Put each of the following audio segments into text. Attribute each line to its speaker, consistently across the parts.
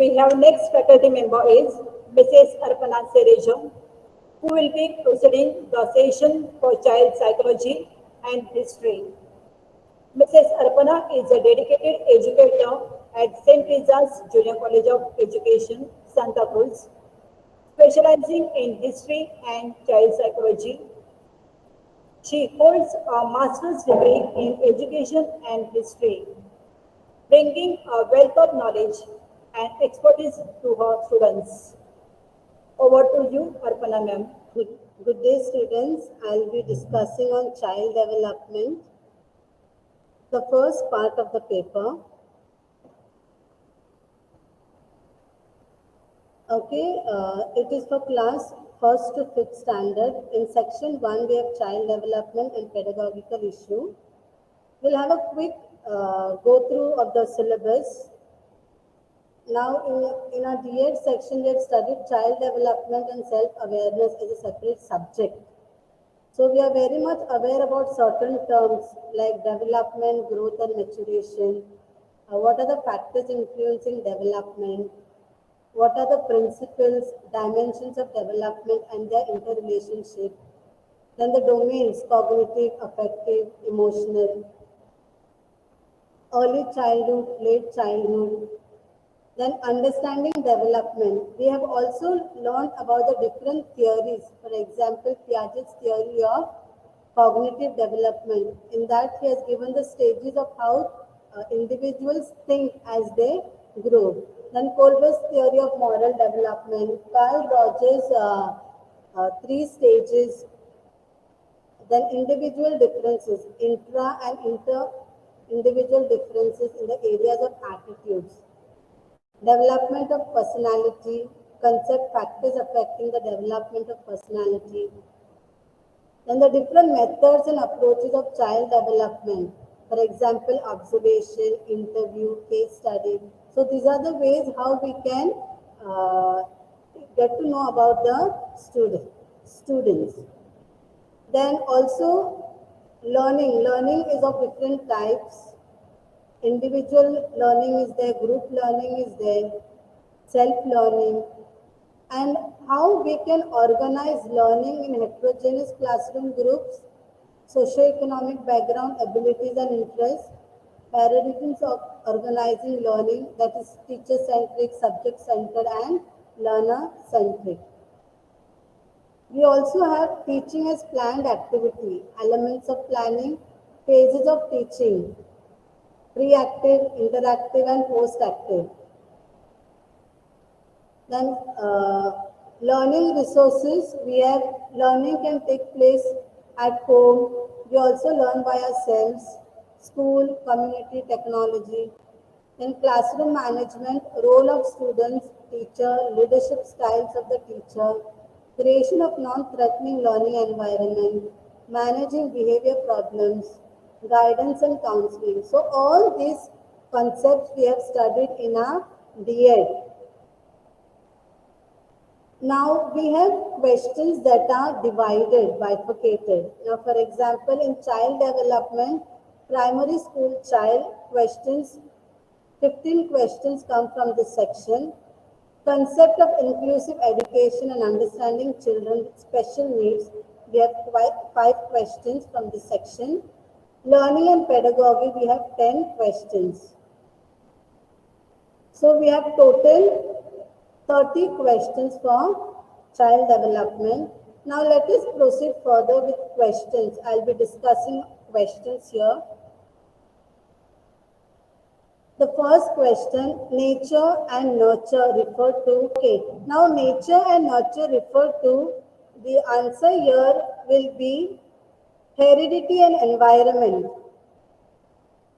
Speaker 1: We have next faculty member is Mrs. Arpana Serejo, who will be proceeding the session for child psychology and history. Mrs. Arpana is a dedicated educator at St. Teresa's Junior College of Education, Santa Cruz, specializing in history and child psychology. She holds a master's degree in education and history, bringing a wealth of knowledge and expertise to her students. Over to you, Arpana ma'am.
Speaker 2: Good day, students. I'll be discussing on child development. The first part of the paper. Okay, it is for class 1st to 5th standard. In section 1, we have child development and pedagogical issue. We'll have a quick go through of the syllabus. Now, in our D.Ed section, we have studied child development and self-awareness as a separate subject. So, we are very much aware about certain terms like development, growth and maturation. What are the factors influencing development? What are the principles, dimensions of development and their interrelationship? Then the domains, cognitive, affective, emotional, early childhood, late childhood. Then understanding development. We have also learned about the different theories. For example, Piaget's theory of cognitive development. In that, he has given the stages of how individuals think as they grow. Then Kolber's theory of moral development. Carl Rogers' three stages. Then individual differences, intra and inter individual differences in the areas of attitudes. Development of personality, concept factors affecting the development of personality. Then the different methods and approaches of child development. For example, observation, interview, case study. So these are the ways how we can get to know about the students. Then also learning. Learning is of different types. Individual learning is there, group learning is there, self-learning, and how we can organize learning in heterogeneous classroom groups, socio-economic background, abilities and interests, paradigms of organizing learning, that is teacher-centric, subject-centered and learner-centric. We also have teaching as planned activity, elements of planning, phases of teaching, pre-active, interactive and post-active. Then learning resources, we have learning can take place at home. We also learn by ourselves, school, community, technology. Then classroom management, role of students, teacher, leadership styles of the teacher, creation of non-threatening learning environment, managing behavior problems, guidance and counseling. So all these concepts we have studied in our D.Ed. Now we have questions that are divided, bifurcated. Now for example, in child development, primary school child questions, 15 questions come from this section. Concept of inclusive education and understanding children with special needs. We have 5 questions from this section. Learning and pedagogy, we have 10 questions. So we have total 30 questions for child development. Now let us proceed further with questions. I'll be discussing questions here. The first question, nature and nurture refer to. Okay, now nature and nurture refer to, the answer here will be heredity and environment.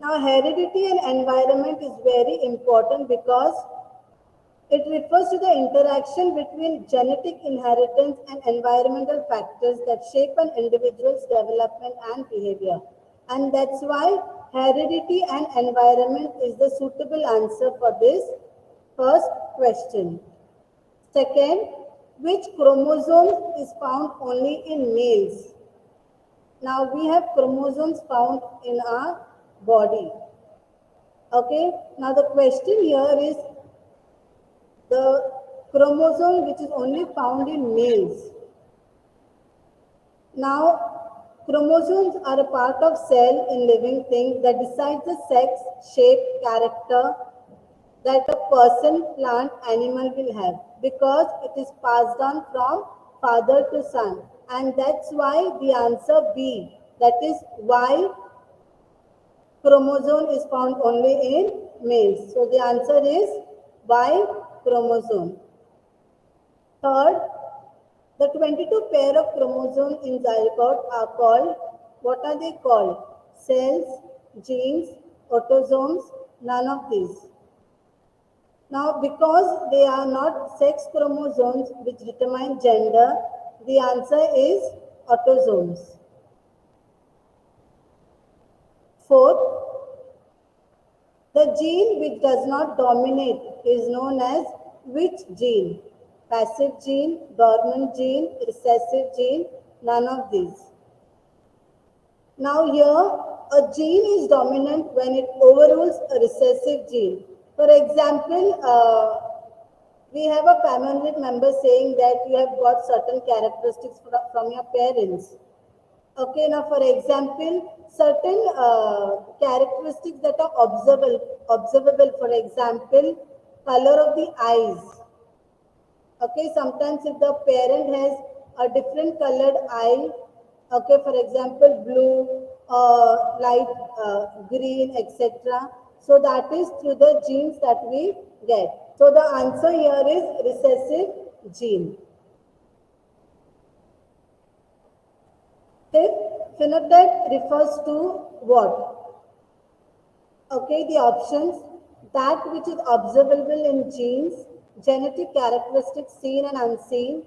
Speaker 2: Now heredity and environment is very important because it refers to the interaction between genetic inheritance and environmental factors that shape an individual's development and behavior. And that's why heredity and environment is the suitable answer for this first question. Second, which chromosome is found only in males? Now we have chromosomes found in our body. Okay, now the question here is, chromosome which is only found in males. Now, chromosomes are a part of cell in living things that decides the sex, shape, character that a person, plant, animal will have because it is passed on from father to son. And that's why the answer B, that is why chromosome is found only in males. So the answer is Y chromosome. Third, the 22 pair of chromosomes in zygote are called, what are they called? Cells, genes, autosomes, none of these. Now, because they are not sex chromosomes which determine gender, the answer is autosomes. Fourth, the gene which does not dominate is known as which gene? Passive gene, dormant gene, recessive gene, none of these. Now here, a gene is dominant when it overrules a recessive gene. For example, we have a family member saying that you have got certain characteristics from your parents. Okay, now for example, certain characteristics that are observable, for example, color of the eyes. Okay, sometimes if the parent has a different colored eye, okay, for example, blue, light green, etc. So that is through the genes that we get. So the answer here is recessive gene. Fifth, phenotype refers to what? Okay, the options, that which is observable in genes, genetic characteristics seen and unseen,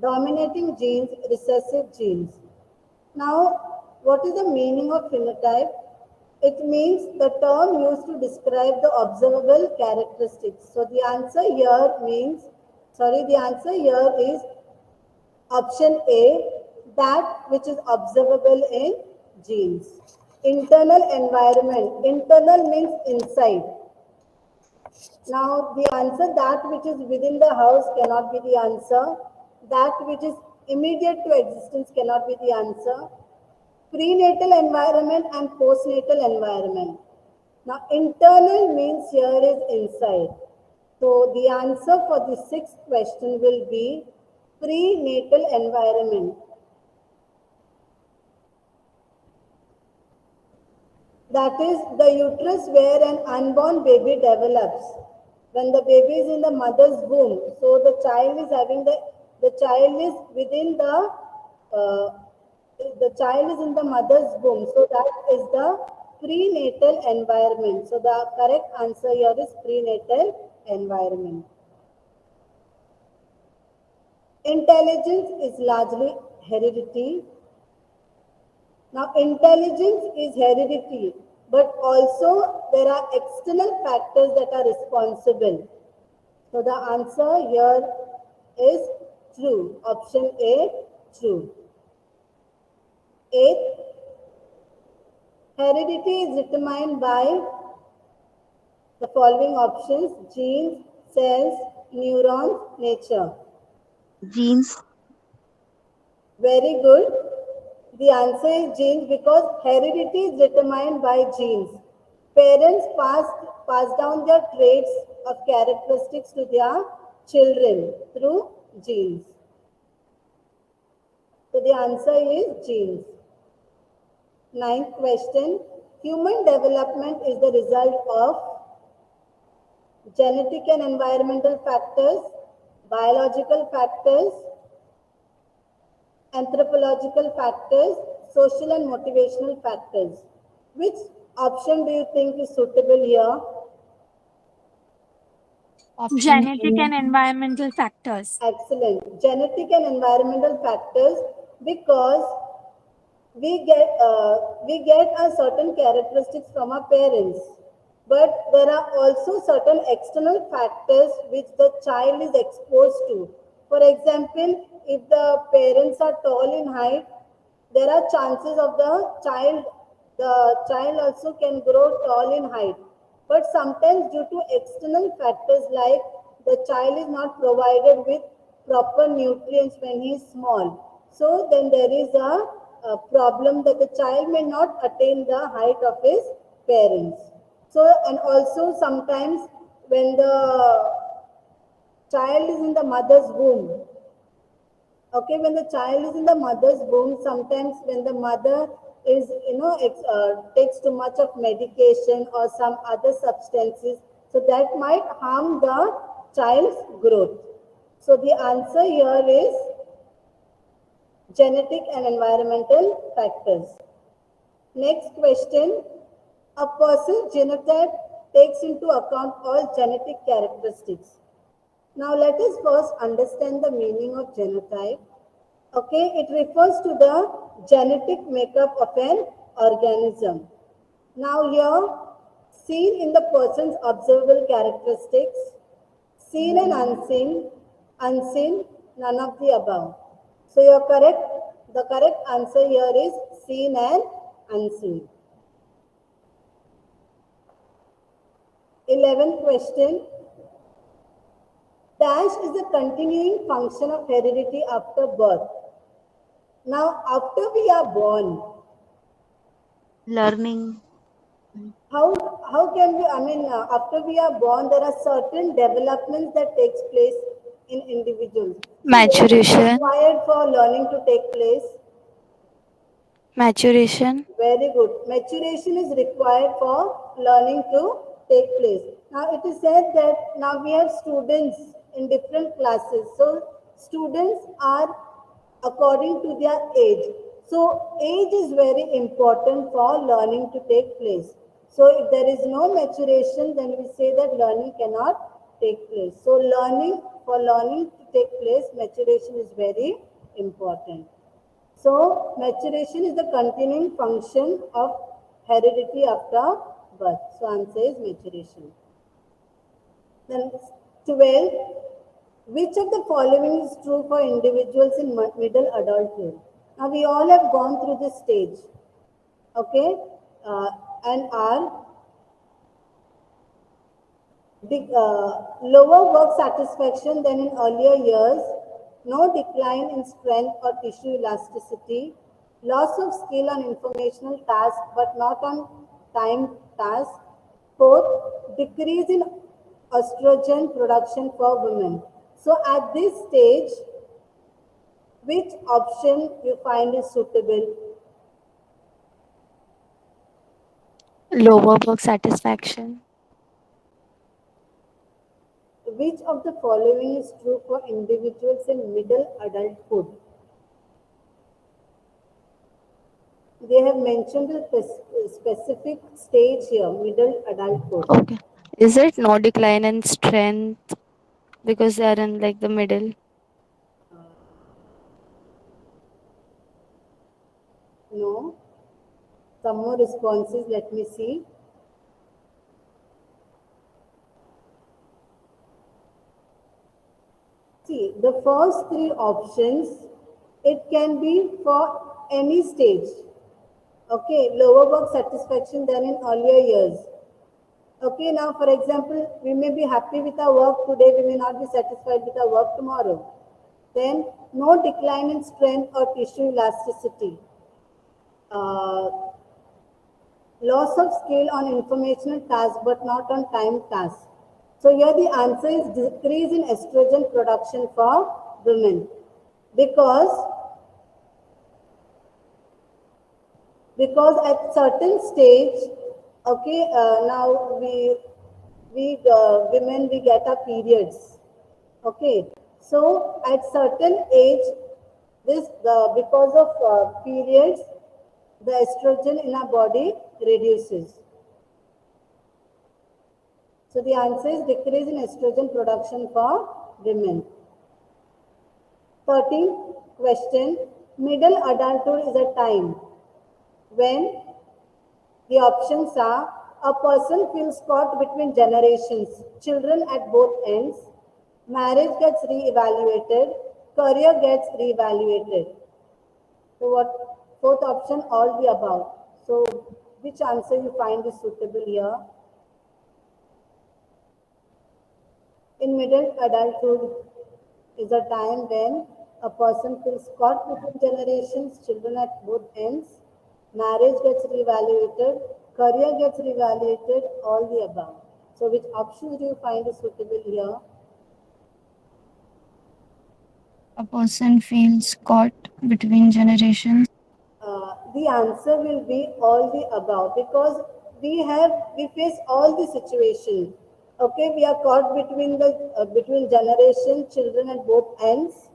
Speaker 2: dominating genes, recessive genes. Now, what is the meaning of phenotype? It means the term used to describe the observable characteristics. So the answer here the answer here is option A, that which is observable in genes. Internal environment. Internal means inside. Now, the answer, that which is within the house, cannot be the answer. That which is immediate to existence cannot be the answer. Prenatal environment and postnatal environment. Now, internal means here is inside. So, the answer for the sixth question will be prenatal environment. That is the uterus where an unborn baby develops. When the baby is in the mother's womb, so the child is having the child is within the child is in the mother's womb. So that is the prenatal environment. So the correct answer here is prenatal environment. Intelligence is largely heredity. Now, intelligence is heredity, but also there are external factors that are responsible. So the answer here is true. Option A, true. Eighth, heredity is determined by the following options: genes, cells, neurons, nature.
Speaker 3: Genes.
Speaker 2: Very good. The answer is genes because heredity is determined by genes. Parents pass down their traits of characteristics to their children through genes. So the answer is genes. Ninth question. Human development is the result of genetic and environmental factors, biological factors, anthropological factors, social and motivational factors. Which option do you think is suitable here?
Speaker 4: Genetic and environmental factors.
Speaker 2: Excellent. Genetic and environmental factors, because we get a certain characteristics from our parents, but there are also certain external factors which the child is exposed to. For example, if the parents are tall in height, there are chances of the child also can grow tall in height. But sometimes due to external factors like the child is not provided with proper nutrients when he is small. So then there is a problem that the child may not attain the height of his parents. So, and also sometimes when the child is in the mother's womb, okay, when the child is in the mother's womb, sometimes when the mother is, takes too much of medication or some other substances, so that might harm the child's growth. So the answer here is genetic and environmental factors. Next question. A person's genotype takes into account all genetic characteristics. Now let us first understand the meaning of genotype. Okay, it refers to the genetic makeup of an organism. Now here, seen in the person's observable characteristics, seen and unseen, none of the above. So you're correct. The correct answer here is seen and unseen. 11th question. Dash is a continuing function of heredity after birth. Now, after we are born,
Speaker 3: Learning.
Speaker 2: how can we, after we are born, there are certain developments that takes place in individuals. So what is
Speaker 4: Maturation.
Speaker 2: required for learning to take place?
Speaker 4: Maturation.
Speaker 2: Very good. Maturation is required for learning to take place. Now it is said that now we have students in different classes. So students are according to their age. So age is very important for learning to take place. So if there is no maturation, then we say that learning cannot take place. So for learning to take place, maturation is very important. So maturation is the continuing function of heredity after birth. So answer is maturation. Then 12. Which of the following is true for individuals in middle adulthood? Now we all have gone through this stage. Okay, and are lower work satisfaction than in earlier years, no decline in strength or tissue elasticity, loss of skill on informational tasks but not on time tasks. Fourth, decrease in estrogen production for women. So at this stage, which option you find is suitable?
Speaker 4: Lower work satisfaction.
Speaker 2: Which of the following is true for individuals in middle adulthood? They have mentioned a specific stage here, middle adulthood.
Speaker 4: Okay. Is it no decline in strength because they are in like the middle?
Speaker 2: No. Some more responses, let me see. See, the first three options, it can be for any stage. Okay, lower work satisfaction than in earlier years. Okay, now for example, we may be happy with our work today, we may not be satisfied with our work tomorrow. Then, no decline in strength or tissue elasticity. Loss of skill on informational tasks but not on time tasks. So here the answer is decrease in estrogen production for women because at certain stage, okay, now women we get our periods, okay. So at certain age, because of periods, the estrogen in our body reduces. So the answer is decrease in estrogen production for women. 13th question, middle adulthood is a time when the options are a person feels caught between generations, children at both ends, marriage gets re-evaluated, career gets re-evaluated. So what fourth option, all the above. So which answer you find is suitable here? In middle adulthood is a time when a person feels caught between generations, children at both ends, marriage gets reevaluated, career gets reevaluated, all the above. So which options do you find is suitable here?
Speaker 3: A person feels caught between generations.
Speaker 2: The answer will be all the above because we face all the situations. Okay, we are caught between the between generation, children at both ends.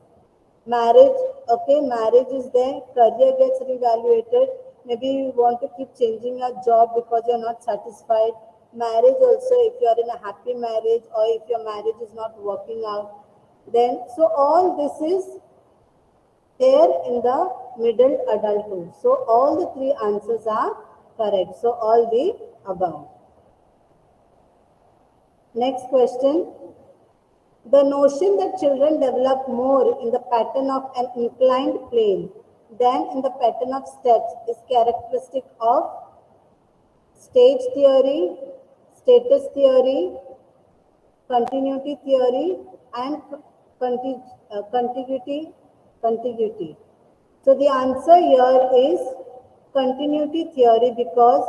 Speaker 2: Marriage, okay, marriage is there. Career gets reevaluated. Maybe you want to keep changing your job because you're not satisfied. Marriage also, if you are in a happy marriage or if your marriage is not working out, then so all this is there in the middle adulthood. So all the three answers are correct. So all the above. Next question. The notion that children develop more in the pattern of an inclined plane than in the pattern of steps is characteristic of stage theory, status theory, continuity theory, and contiguity. So the answer here is continuity theory because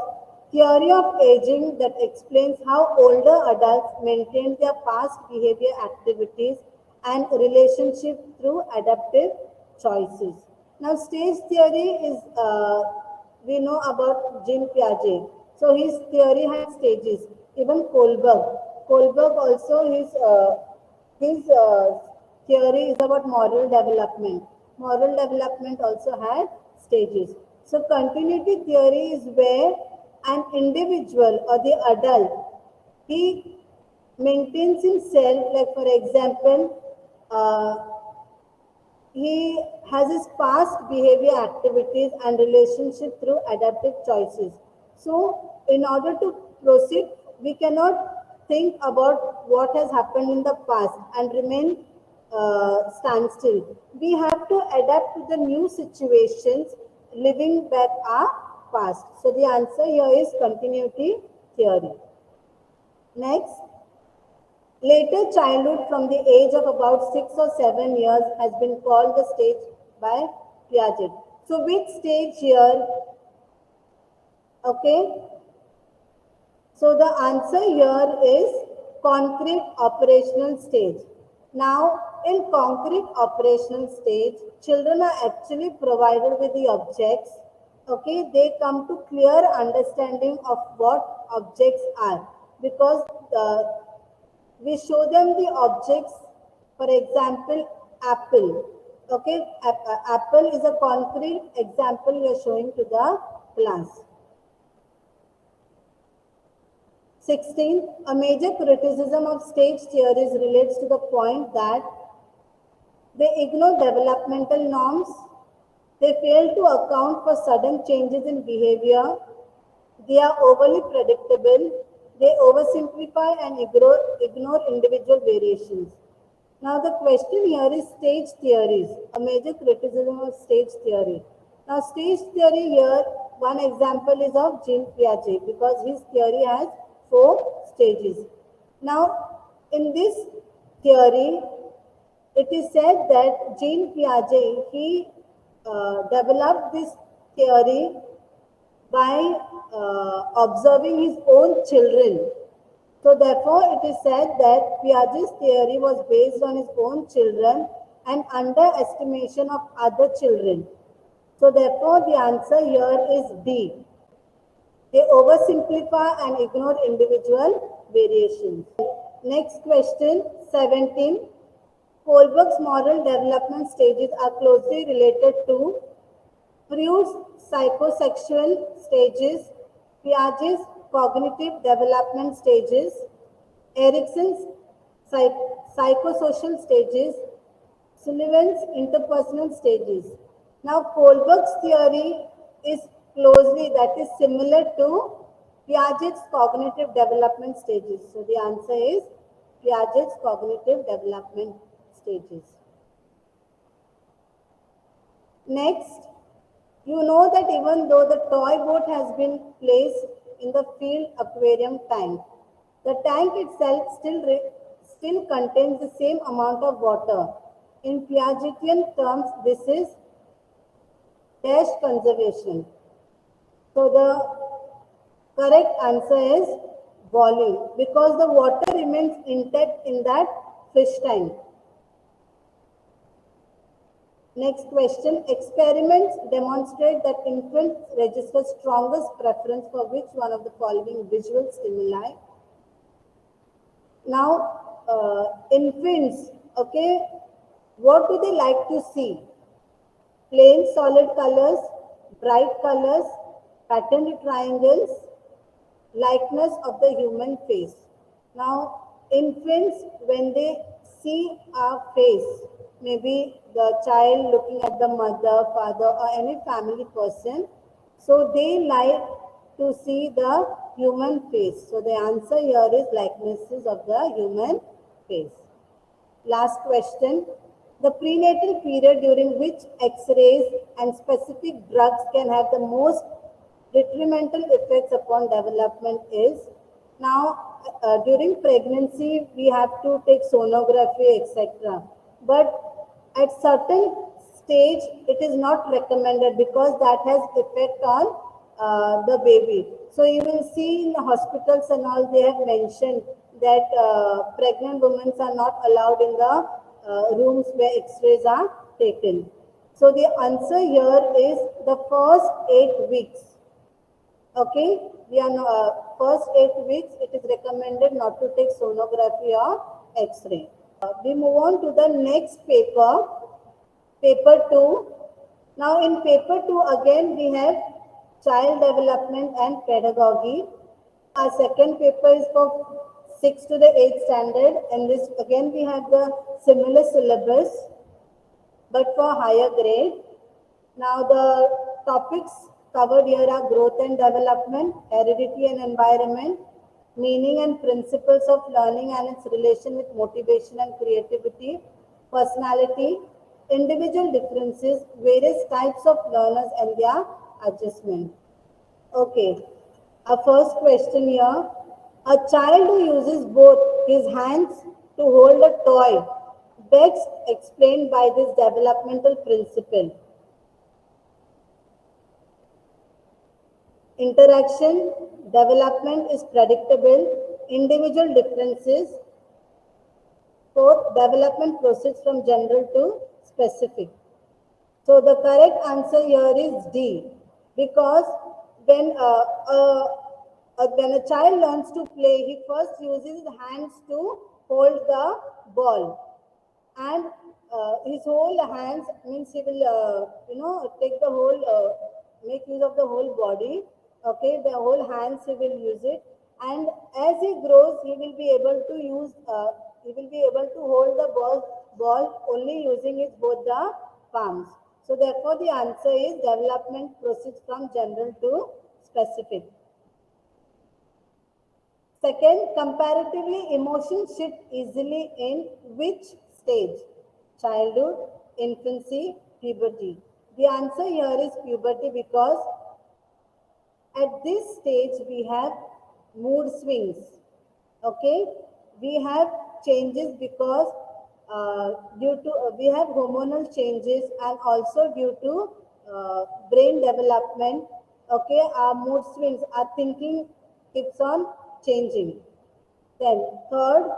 Speaker 2: theory of aging that explains how older adults maintain their past behavior activities and relationship through adaptive choices. Now stage theory is we know about Jean Piaget. So his theory had stages. Even Kohlberg also his theory is about moral development. Moral development also had stages. So continuity theory is where an individual or the adult, he maintains himself, like for example, he has his past behavior activities and relationship through adaptive choices. So in order to proceed, we cannot think about what has happened in the past and remain standstill. We have to adapt to the new situations living back our past. So the answer here is continuity theory. Next, later childhood from the age of about 6 or 7 years has been called the stage by Piaget. So which stage here? Okay. So the answer here is concrete operational stage. Now, in concrete operational stage, children are actually provided with the objects. Okay, they come to clear understanding of what objects are because we show them the objects. For example, apple. Okay, apple is a concrete example we are showing to the class. 16. A major criticism of stage theories relates to the point that they ignore developmental norms, they fail to account for sudden changes in behavior, they are overly predictable, they oversimplify and ignore individual variations. Now the question here is stage theories, a major criticism of stage theory. Now stage theory here, one example is of Jean Piaget because his theory has 4 stages. Now in this theory, it is said that Jean Piaget, he developed this theory by observing his own children. So therefore, it is said that Piaget's theory was based on his own children and underestimation of other children. So therefore, the answer here is D. They oversimplify and ignore individual variations. Next question, 17. Kohlberg's moral development stages are closely related to Freud's psychosexual stages, Piaget's cognitive development stages, Erickson's psychosocial stages, Sullivan's interpersonal stages. Now, Kohlberg's theory is closely, that is similar to Piaget's cognitive development stages. So, the answer is Piaget's cognitive development stages. Next, you know that even though the toy boat has been placed in the field aquarium tank, the tank itself still contains the same amount of water. In Piagetian terms, this is dash conservation. So the correct answer is volume because the water remains intact in that fish tank. Next question. Experiments demonstrate that infants register strongest preference for which one of the following visual stimuli? Now, infants, okay, what do they like to see? Plain solid colors, bright colors, patterned triangles, likeness of the human face. Now, infants, when they see our face, maybe the child looking at the mother, father, or any family person, so they like to see the human face. So the answer here is likenesses of the human face. Last question. The prenatal period during which X-rays and specific drugs can have the most detrimental effects upon development is now during pregnancy we have to take sonography, etc. But at certain stage it is not recommended because that has effect on the baby. So you will see in the hospitals and all they have mentioned that pregnant women are not allowed in the rooms where X-rays are taken. So the answer here is the first 8 weeks. Okay, we are first 8 weeks it is recommended not to take sonography or X-ray. We move on to the next paper, paper 2. Now in paper 2 again we have child development and pedagogy. Our second paper is for 6th to the 8th standard, and this again we have the similar syllabus but for higher grade. Now the topics covered here are growth and development, heredity and environment, meaning and principles of learning and its relation with motivation and creativity, personality, individual differences, various types of learners and their adjustment. Okay, our first question here. A child who uses both his hands to hold a toy best explained by this developmental principle. Interaction, development is predictable, individual differences. Fourth, development proceeds from general to specific. So the correct answer here is D, because when a child learns to play, he first uses his hands to hold the ball, and his whole hands means he will take the whole make use of the whole body. Okay, the whole hands he will use it, and as he grows, he will be able to use. He will be able to hold the ball only using his both the palms. So therefore, the answer is development proceeds from general to specific. Second, comparatively, emotions shift easily in which stage? Childhood, infancy, puberty. The answer here is puberty because at this stage we have mood swings. Okay, we have changes because due to we have hormonal changes and also due to brain development. Okay, our mood swings, our thinking keeps on changing. Then third,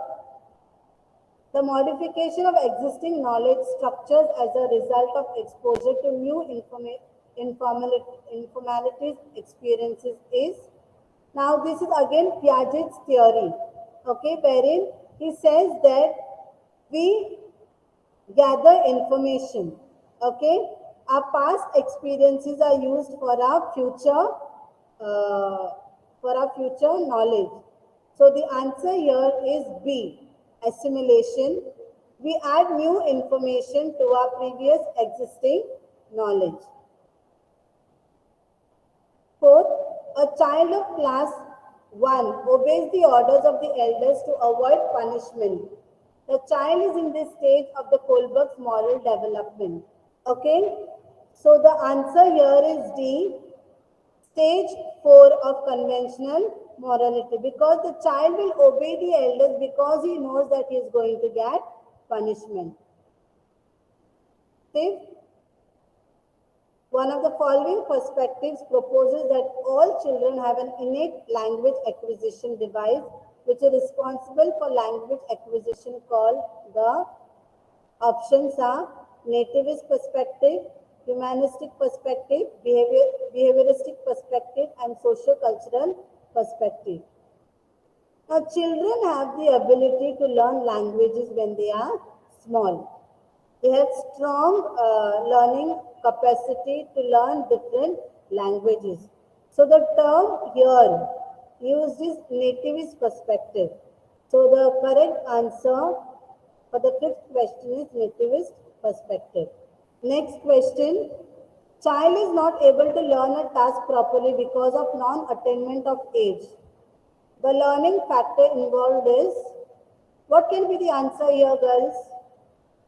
Speaker 2: the modification of existing knowledge structures as a result of exposure to new informalities experiences is. Now this is again Piaget's theory, okay, wherein he says that we gather information, okay, our past experiences are used for our future knowledge. So the answer here is B, assimilation. We add new information to our previous existing knowledge. Fourth, a child of class 1 obeys the orders of the elders to avoid punishment. The child is in this stage of the Kohlberg's moral development. Okay, so the answer here is D, stage 4 of conventional Morality, because the child will obey the elders because he knows that he is going to get punishment. Fifth, one of the following perspectives proposes that all children have an innate language acquisition device which is responsible for language acquisition called the options are nativist perspective, humanistic perspective, behavioristic perspective, and socio-cultural perspective. Now, children have the ability to learn languages when they are small. They have strong learning capacity to learn different languages. So the term here used is nativist perspective. So the correct answer for the fifth question is nativist perspective. Next question. Child is not able to learn a task properly because of non-attainment of age. The learning factor involved is, what can be the answer here, girls?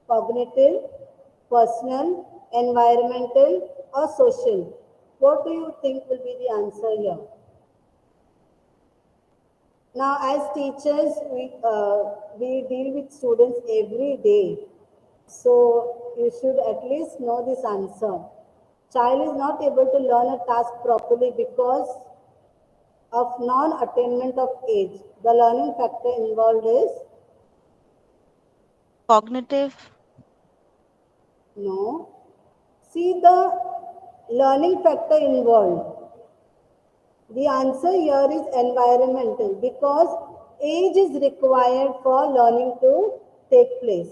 Speaker 2: Cognitive, personal, environmental, or social? What do you think will be the answer here? Now, as teachers, we deal with students every day. So, you should at least know this answer. Child is not able to learn a task properly because of non-attainment of age. The learning factor involved is
Speaker 5: Cognitive.
Speaker 2: no. See the learning factor involved. The answer here is environmental because age is required for learning to take place.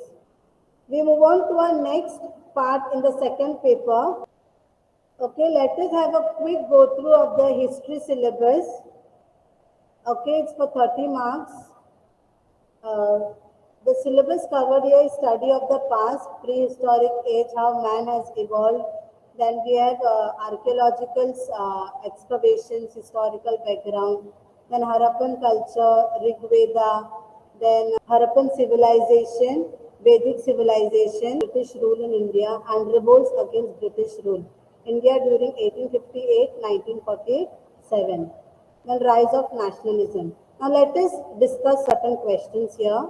Speaker 2: We move on to our next part in the second paper. Okay, let us have a quick go through of the history syllabus. Okay, it's for 30 marks. The syllabus covered here is study of the past, prehistoric age, how man has evolved. Then we have archaeological excavations, historical background. Then Harappan culture, Rig Veda. Then Harappan civilization, Vedic civilization, British rule in India, and revolts against British rule. India during 1858-1947. Then rise of nationalism. Now let us discuss certain questions here.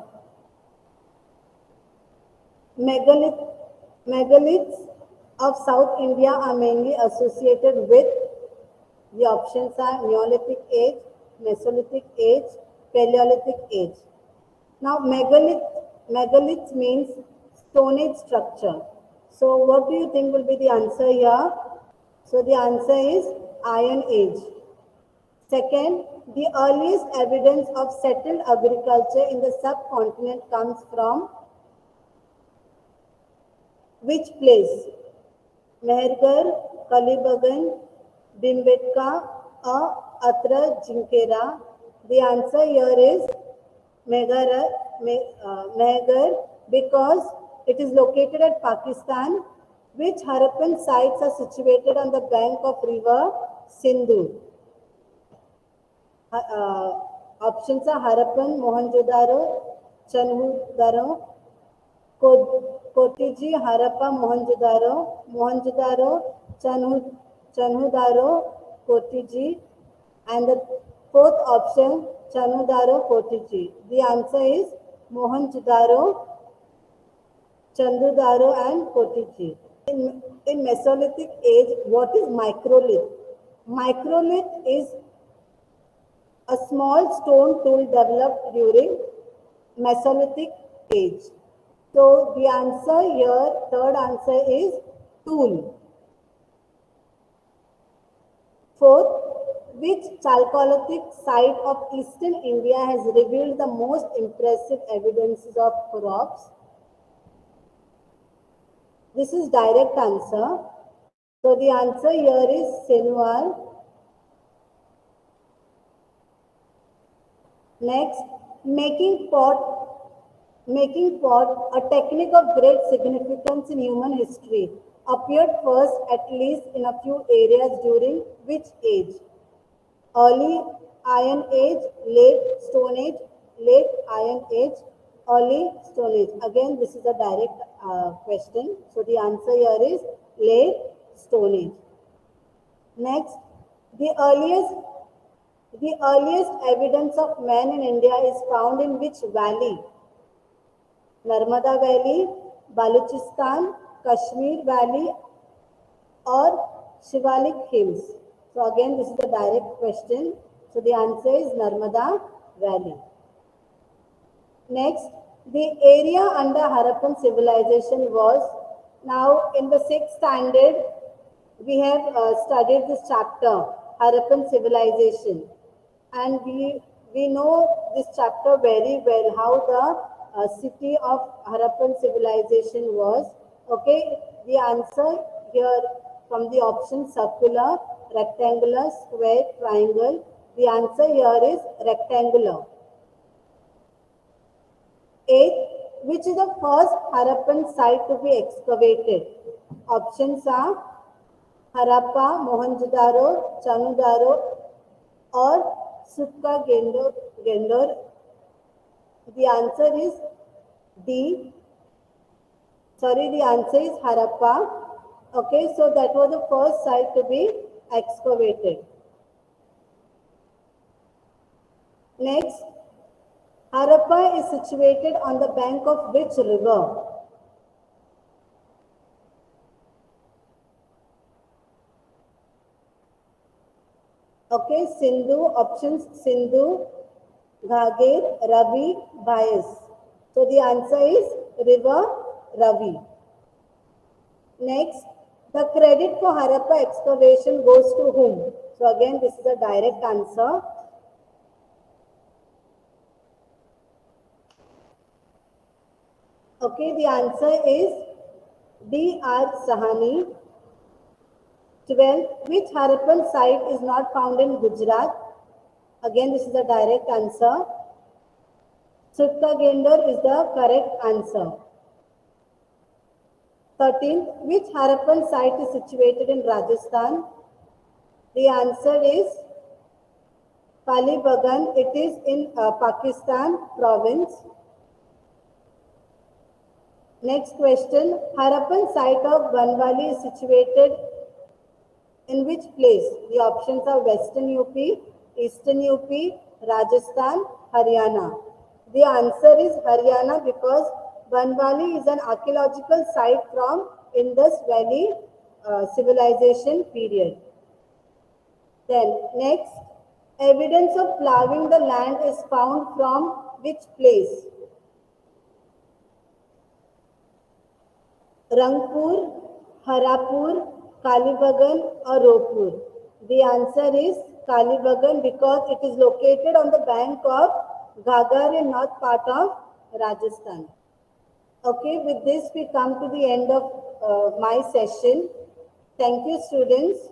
Speaker 2: Megaliths of South India are mainly associated with, the options are Neolithic age, Mesolithic age, Paleolithic age. Now megalith means Stone Age structure. So what do you think will be the answer here? So the answer is Iron Age. Second, the earliest evidence of settled agriculture in the subcontinent comes from which place? Mehergarh, Kalibagan, Bhimbetka, or Atra Jinkera? The answer here is Mehergarh because it is located at Pakistan. Which Harappan sites are situated on the bank of river Sindhu? Options are Harappan, Mohenjo-daro, Chanhudaro, Kotiji, Harappa, Mohenjo-daro, Chanhudaro, Kotiji, and the fourth option, Chanhudaro, Kotiji. The answer is Mohenjo-daro, Chanhudaro, and Kotiji. In Mesolithic age, what is microlith? Microlith is a small stone tool developed during Mesolithic age. So the answer here, third answer is tool. Fourth, which Chalcolithic site of eastern India has revealed the most impressive evidences of crops? This is direct answer. So the answer here is Senwar. Next, making pot, a technique of great significance in human history, appeared first at least in a few areas during which age? Early Iron Age, late Stone Age, late Iron Age, early Stone Age. Again, this is a direct question. So the answer here is late Stone Age. Next, the earliest The earliest evidence of man in India is found in which valley? Narmada Valley, Baluchistan, Kashmir Valley, or Shivalik Hills? So again, this is a direct question. So the answer is Narmada Valley. Next, the area under Harappan civilization was, now in the 6th standard, we have studied this chapter, Harappan civilization. And we know this chapter very well, how the city of Harappan civilization was. Okay, the answer here from the option circular, rectangular, square, triangle. The answer here is rectangular. 8. Which is the first Harappan site to be excavated? Options are Harappa, Mohenjo-daro, Chanudaro, or Sutta Gendor. The answer is D. Sorry, the answer is Harappa. Okay, so that was the first site to be excavated. Next, Harappa is situated on the bank of which river? Okay, Sindhu, options Sindhu, Ghager, Ravi, Bias. So the answer is river Ravi. Next, the credit for Harappa excavation goes to whom? So again, this is a direct answer. Okay, the answer is D.R. Sahani. 12. Which Harappan site is not found in Gujarat? Again, this is a direct answer. Sutta Gendor is the correct answer. 13. Which Harappan site is situated in Rajasthan? The answer is Kalibagan. It is in Pakistan province. Next question. Harappan site of Banwali is situated in which place? The options are Western UP, Eastern UP, Rajasthan, Haryana. The answer is Haryana because Banwali is an archaeological site from Indus Valley civilization period. Then next, evidence of ploughing the land is found from which place? Rangpur, Harapur, Kalibagan or Ropur? The answer is Kalibagan because it is located on the bank of Ghaggar in north part of Rajasthan. Okay, with this we come to the end of my session. Thank you, students.